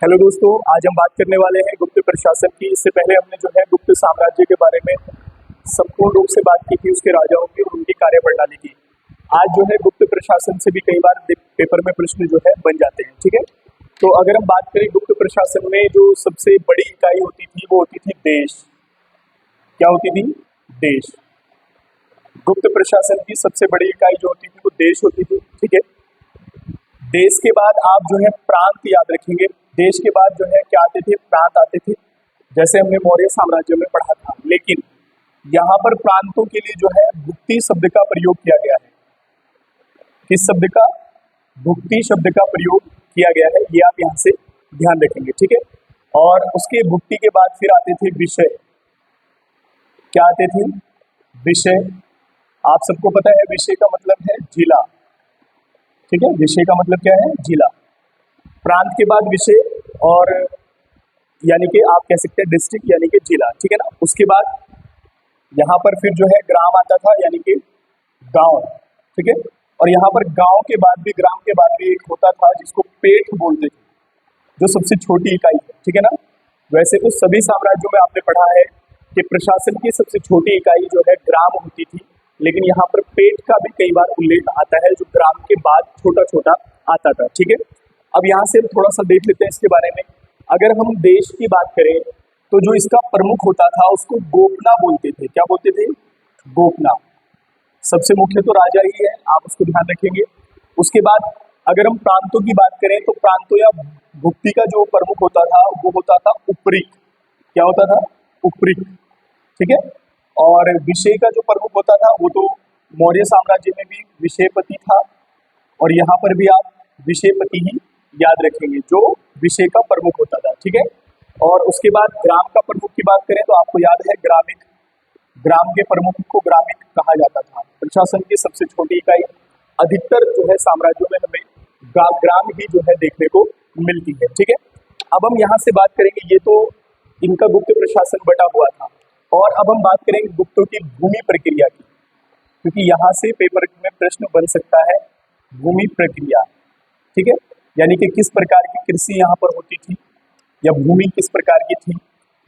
Hello दोस्तों, आज हम बात करने वाले हैं गुप्त प्रशासन की। इससे पहले हमने जो है गुप्त साम्राज्य के बारे में संपूर्ण रूप से बात की थी, उसके राजाओं की और उनकी कार्यप्रणाली की। आज जो है गुप्त प्रशासन से भी कई बार पेपर में प्रश्न जो है बन जाते हैं। ठीक है, तो अगर हम बात करें गुप्त प्रशासन में जो सबसे बड़ी इकाई होती थी वो होती थी देश। क्या होती थी? देश। गुप्त प्रशासन की सबसे बड़ी इकाई जो होती थी वो देश होती थी। ठीक है, देश के बाद आप जो है प्रांत याद रखेंगे। देश के बाद जो है क्या आते थे? प्रांत आते थे, जैसे हमने मौर्य साम्राज्य में पढ़ा था। लेकिन यहाँ पर प्रांतों के लिए जो है भुक्ति शब्द का प्रयोग किया गया है। किस शब्द का? भुक्ति शब्द का प्रयोग किया गया है, ये आप यहाँ से ध्यान रखेंगे। ठीक है, और उसके भुक्ति के बाद फिर आते थे विषय। क्या आते थे? विषय। आप सबको पता है विषय का मतलब है जिला। ठीक है, विषय का मतलब क्या है? जिला। प्रांत के बाद विषय और यानी कि आप कह सकते हैं डिस्ट्रिक्ट यानी कि जिला। ठीक है ना। उसके बाद यहाँ पर फिर जो है ग्राम आता था यानी कि गांव। ठीक है, और यहाँ पर गांव के बाद भी, ग्राम के बाद भी एक होता था जिसको पेठ बोलते थे, जो सबसे छोटी इकाई है। ठीक है ना। वैसे तो सभी साम्राज्यों में आपने पढ़ा है कि प्रशासन की सबसे छोटी इकाई जो है ग्राम होती थी, लेकिन यहाँ पर पेठ का भी कई बार उल्लेख आता है जो ग्राम के बाद छोटा छोटा आता था। ठीक है, अब यहाँ से हम थोड़ा सा देख लेते हैं इसके बारे में। अगर हम देश की बात करें तो जो इसका प्रमुख होता था उसको गोपना बोलते थे। क्या बोलते थे? गोपना। सबसे मुख्य तो राजा ही है, आप उसको ध्यान रखेंगे। उसके बाद अगर हम प्रांतों की बात करें तो प्रांतों या भुक्ति का जो प्रमुख होता था वो होता था उपरिक। क्या होता था? उपरिक। ठीक है, और विषय का जो प्रमुख होता था वो तो मौर्य साम्राज्य में भी विषयपति था, और यहाँ पर भी आप विषयपति ही याद रखेंगे जो विषय का प्रमुख होता था। ठीक है, और उसके बाद ग्राम का प्रमुख की बात करें तो आपको याद है ग्रामिक। ग्राम के प्रमुख को ग्रामिक कहा जाता था। प्रशासन की सबसे छोटी इकाई अधिकतर जो है साम्राज्यों में हमें ग्राम ही जो है देखने को मिलती है। ठीक है, अब हम यहाँ से बात करेंगे, ये तो इनका गुप्त प्रशासन बटा हुआ था। और अब हम बात करेंगे गुप्तों की भूमि प्रक्रिया की, क्योंकि यहाँ से पेपर में प्रश्न बन सकता है भूमि प्रक्रिया। ठीक है, यानी कि किस प्रकार की कृषि यहाँ पर होती थी या भूमि किस प्रकार की थी,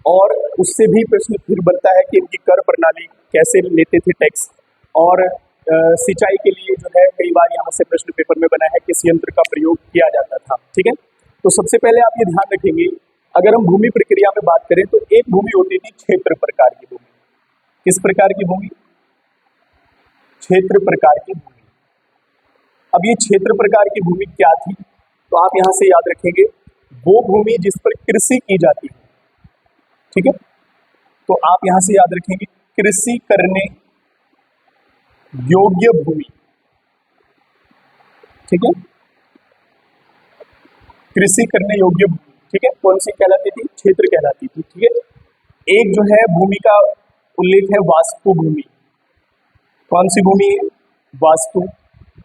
और उससे भी प्रश्न फिर बनता है कि इनकी कर प्रणाली कैसे लेते थे टैक्स, और सिंचाई के लिए जो है कई बार यहाँ से प्रश्न पेपर में बना है किस यंत्र का प्रयोग किया जाता था। ठीक है, तो सबसे पहले आप ये ध्यान रखेंगे, अगर हम भूमि प्रक्रिया में बात करें तो एक भूमि होती थी क्षेत्र प्रकार की भूमि। किस प्रकार की भूमि? क्षेत्र प्रकार की भूमि। अब ये क्षेत्र प्रकार की भूमि क्या थी? तो आप यहां से याद रखेंगे वो भूमि जिस पर कृषि की जाती है। ठीक है, तो आप यहां से याद रखेंगे कृषि करने योग्य भूमि। ठीक है, कृषि करने योग्य भूमि। ठीक है, कौन सी कहलाती थी? क्षेत्र कहलाती थी। ठीक है, एक जो है भूमि का उल्लेख है वास्तु भूमि। कौन सी भूमि है? वास्तु।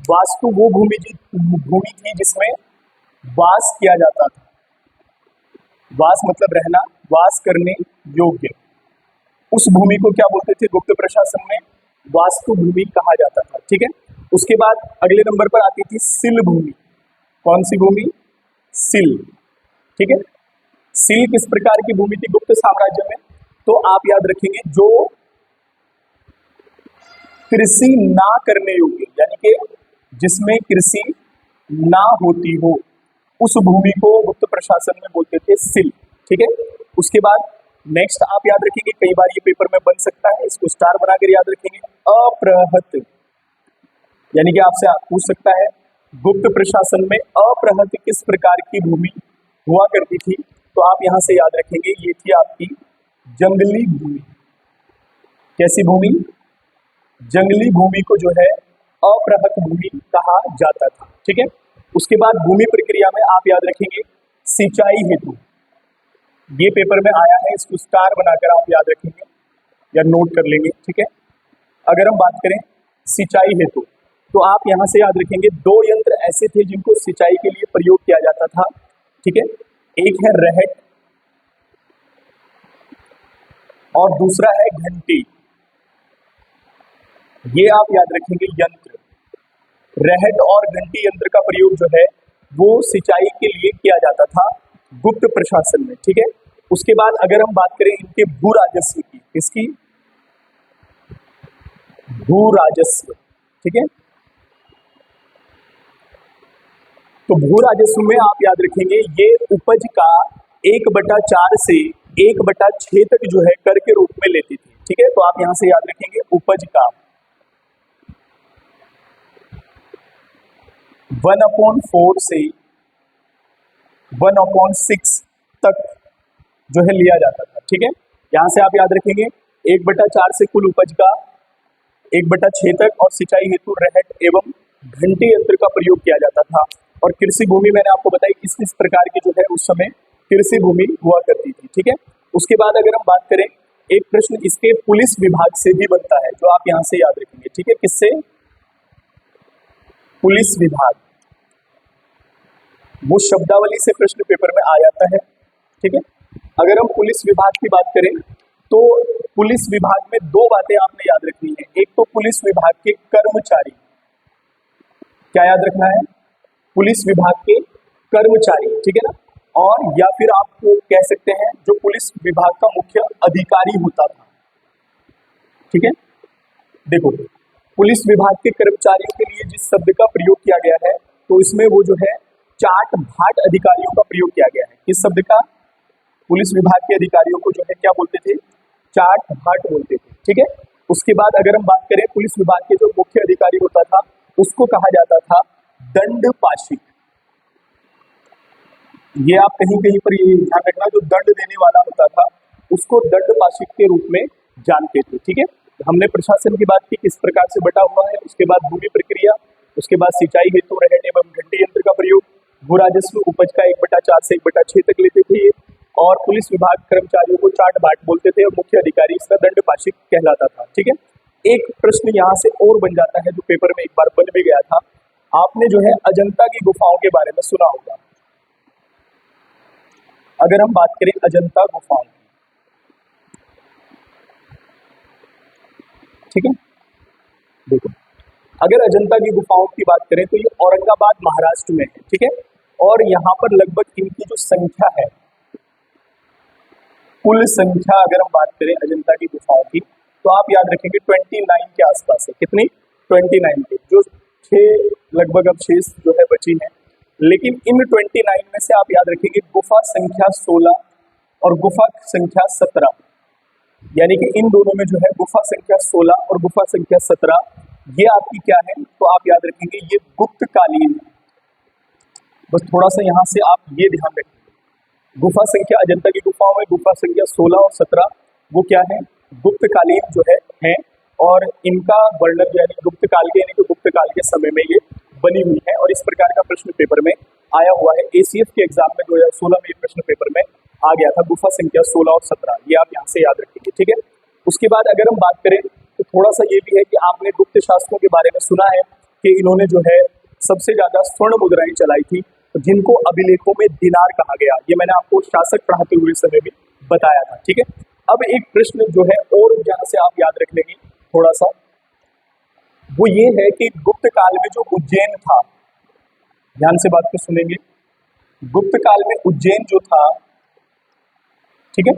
वास्तु वो भूमि थी जिसमें वास किया जाता था। वास मतलब रहना, वास करने योग्य। उस भूमि को क्या बोलते थे गुप्त प्रशासन में? वास्तु भूमि कहा जाता था। ठीक है, उसके बाद अगले नंबर पर आती थी सिल भूमि। कौन सी भूमि? सिल। ठीक है, सिल किस प्रकार की भूमि थी गुप्त साम्राज्य में? तो आप याद रखेंगे जो कृषि ना करने योग्य, यानी कि जिसमें कृषि ना होती हो, उस भूमि को गुप्त प्रशासन में बोलते थे सिल। ठीक है, उसके बाद नेक्स्ट आप याद रखेंगे, कई बार ये पेपर में बन सकता है, इसको स्टार बनाकर याद रखेंगे, अप्रहत। यानी कि आपसे पूछ सकता है गुप्त प्रशासन में अप्रहत किस प्रकार की भूमि हुआ करती थी? तो आप यहां से याद रखेंगे ये थी आपकी जंगली भूमि। कैसी भूमि? जंगली भूमि को जो है अप्रहत भूमि कहा जाता था। ठीक है, उसके बाद भूमि प्रक्रिया में आप याद रखेंगे सिंचाई हेतु। ये पेपर में आया है, इसको स्टार बनाकर आप याद रखेंगे या नोट कर लेंगे। ठीक है, अगर हम बात करें सिंचाई हेतु तो आप यहां से याद रखेंगे दो यंत्र ऐसे थे जिनको सिंचाई के लिए प्रयोग किया जाता था। ठीक है, एक है रहट और दूसरा है घंटी। ये आप याद रखेंगे यंत्र। रहट और घंटी यंत्र का प्रयोग जो है वो सिंचाई के लिए किया जाता था। गुप्त प्रशासन में, ठीक है। उसके बाद अगर हम बात करें इनके भू राजस्व की, इसकी भू राजस्व, ठीक है। तो भू राजस्व में आप याद रखेंगे ये उपज का 1/4 से 1/6 तक जो है कर के रूप में लेती थी, ठीक है। तो आप यहां से याद रखेंगे उपज का 1/4 से 1/6 तक जो है लिया जाता था, ठीक है। यहां से आप याद रखेंगे 1/4 से कुल उपज का 1/6 तक, और सिंचाई हेतु रहट एवं घंटी यंत्र का प्रयोग किया जाता था। और कृषि भूमि मैंने आपको बताई किस प्रकार की जो है उस समय कृषि भूमि हुआ करती थी, ठीक है। उसके बाद अगर हम बात करें, एक प्रश्न इसके पुलिस विभाग से भी बनता है, जो आप यहां से याद रखेंगे, ठीक है। किससे? पुलिस विभाग, वो शब्दावली से प्रश्न पेपर में आ जाता है, ठीक है। अगर हम पुलिस विभाग की बात करें तो पुलिस विभाग में दो बातें आपने याद रखनी है। एक तो पुलिस विभाग के कर्मचारी, क्या याद रखना है? पुलिस विभाग के कर्मचारी, ठीक है ना। और या फिर आपको कह सकते हैं जो पुलिस विभाग का मुख्य अधिकारी होता था, ठीक है। देखो, पुलिस विभाग के कर्मचारियों के लिए जिस शब्द का प्रयोग किया गया है, तो इसमें वो जो है चाट भाट अधिकारियों का प्रयोग किया गया है। किस शब्द का? पुलिस विभाग के अधिकारियों को जो है क्या बोलते थे? चाट भाट बोलते थे, ठीक है। उसके बाद अगर हम बात करें पुलिस विभाग के जो मुख्य अधिकारी होता था, उसको कहा जाता था दंड पाशिक। ये आप कहीं कहीं पर ये ध्यान रखना, जो दंड देने वाला होता था उसको दंड पाशिक के रूप में जानते थे, ठीक है। हमने प्रशासन की बात की किस प्रकार से बटा हुआ है। उसके बाद भूमि प्रक्रिया, उसके बाद सिंचाई हेतु रहट एवं घंटी यंत्र का प्रयोग, भू राजस्व उपज का 1/4 से 1/6 तक लेते थे ये, और पुलिस विभाग कर्मचारियों को चाट बाट बोलते थे, और मुख्य अधिकारी इसका दंड पाशिक कहलाता था, ठीक है। एक प्रश्न यहाँ से और बन जाता है जो पेपर में एक बार बन भी गया था। आपने जो है अजंता की गुफाओं के बारे में सुना होगा। अगर हम बात करें अजंता गुफाओं की, ठीक है। देखो, अगर अजंता की गुफाओं की बात करें तो ये औरंगाबाद महाराष्ट्र में है, ठीक है। और यहाँ पर लगभग इनकी जो संख्या है, कुल संख्या अगर हम बात करें अजंता की गुफाओं की, तो आप याद रखेंगे 29 के आसपास है। कितनी? 29 के, जो 6 लगभग अब शेष जो है बची है। लेकिन इन 29 में से आप याद रखेंगे गुफा संख्या 16 और गुफा संख्या 17, यानी कि इन दोनों में जो है गुफा संख्या 16 और गुफा संख्या 17, ये आपकी क्या है? तो आप याद रखेंगे ये गुप्तकालीन है। बस थोड़ा सा यहाँ से आप ये ध्यान रखेंगे, गुफा संख्या अजंता की गुफाओं में गुफा संख्या 16 और 17 वो क्या है? गुप्तकालीन जो है। और इनका वर्णन यानी गुप्त काल के, यानी कि गुप्त काल के समय में ये बनी हुई है, और इस प्रकार का प्रश्न पेपर में आया हुआ है। एसीएफ के एग्जाम में 2016 में प्रश्न पेपर में आ गया था गुफा संख्या 16 और 17, ये आप यहाँ से याद रखेंगे, ठीक है। उसके बाद अगर हम बात करें तो थोड़ा सा ये भी है कि आपने गुप्त शासकों के बारे में सुना है कि इन्होंने जो है सबसे ज्यादा स्वर्ण मुद्राएं चलाई थी, जिनको अभिलेखों में दिनार कहा गया। ये मैंने आपको शासक पढ़ाते हुए समय भी बताया था, ठीक है। अब एक प्रश्न जो है और जहां से आप याद रख लेंगे थोड़ा सा, वो ये है कि गुप्त काल में जो उज्जैन था, ध्यान से बात को सुनेंगे, गुप्त काल में उज्जैन जो था, ठीक है,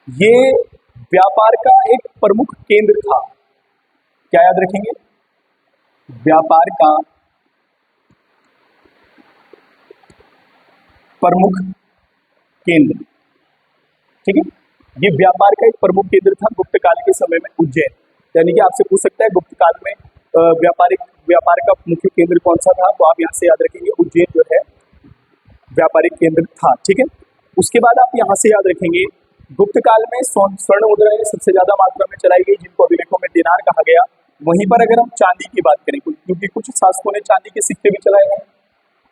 ये व्यापार का एक प्रमुख केंद्र था। क्या याद रखेंगे? व्यापार का प्रमुख केंद्र, ठीक है। ये व्यापार का एक प्रमुख केंद्र था गुप्त काल के समय में उज्जैन। यानी कि आपसे पूछ सकता है गुप्त काल में व्यापार का मुख्य केंद्र कौन सा था, तो आप यहाँ से याद रखेंगे उज्जैन जो है व्यापारिक केंद्र था, ठीक है। उसके बाद आप यहाँ से याद रखेंगे गुप्त काल में स्वर्ण मुद्राएं सबसे ज्यादा मात्रा में चलाई गई, जिनको अभिलेखों में दिनार कहा गया। वहीं पर अगर हम चांदी की बात करें, क्योंकि कुछ शासकों ने चांदी के सिक्के भी चलाए हैं,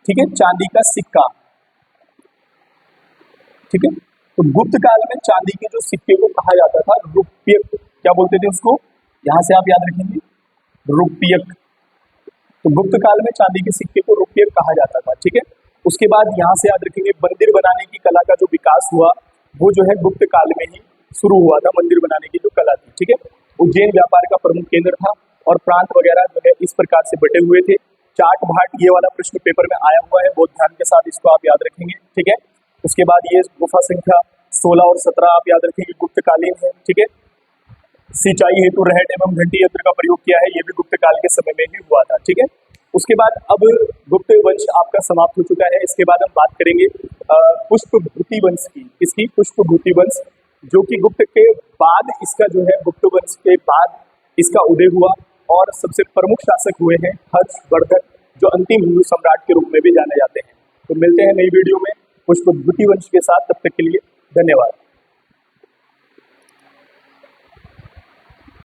ठीक है, चांदी का सिक्का, ठीक है। तो गुप्त काल में चांदी के जो सिक्के को कहा जाता था रुपयक, क्या बोलते थे उसको? यहाँ से आप याद रखेंगे रुपयक। तो गुप्त काल में चांदी के सिक्के को रुपयक कहा जाता था, ठीक है। उसके बाद यहाँ से याद रखेंगे मंदिर बनाने की कला का जो विकास हुआ वो जो है गुप्त काल में ही शुरू हुआ था, मंदिर बनाने की जो कला थी, ठीक है। उज्जैन व्यापार का प्रमुख केंद्र था, और प्रांत वगैरह जो है इस प्रकार से बटे हुए थे। चाट भाट, ये वाला प्रश्न पेपर में आया हुआ है, बहुत ध्यान के साथ इसको आप याद रखेंगे, ठीक है। उसके बाद ये गुफा संख्या 16 और 17 आप याद रखेंगे गुप्तकालीन है, ठीक है। सिंचाई हेतु रहट एवं घंटी यंत्र का प्रयोग किया है, ये भी गुप्त काल के समय में ही हुआ था, ठीक है। उसके बाद अब गुप्त वंश आपका समाप्त हो चुका है। इसके बाद हम बात करेंगे पुष्पभूति वंश की। इसकी पुष्पभूति वंश जो कि गुप्त के बाद इसका जो है गुप्त वंश के बाद इसका उदय हुआ और सबसे प्रमुख शासक हुए हैं हर्षवर्धन, जो अंतिम हिंदू सम्राट के रूप में भी जाने जाते हैं। तो मिलते हैं नई वीडियो में पुष्पभूति वंश के साथ, तब तक के लिए धन्यवाद।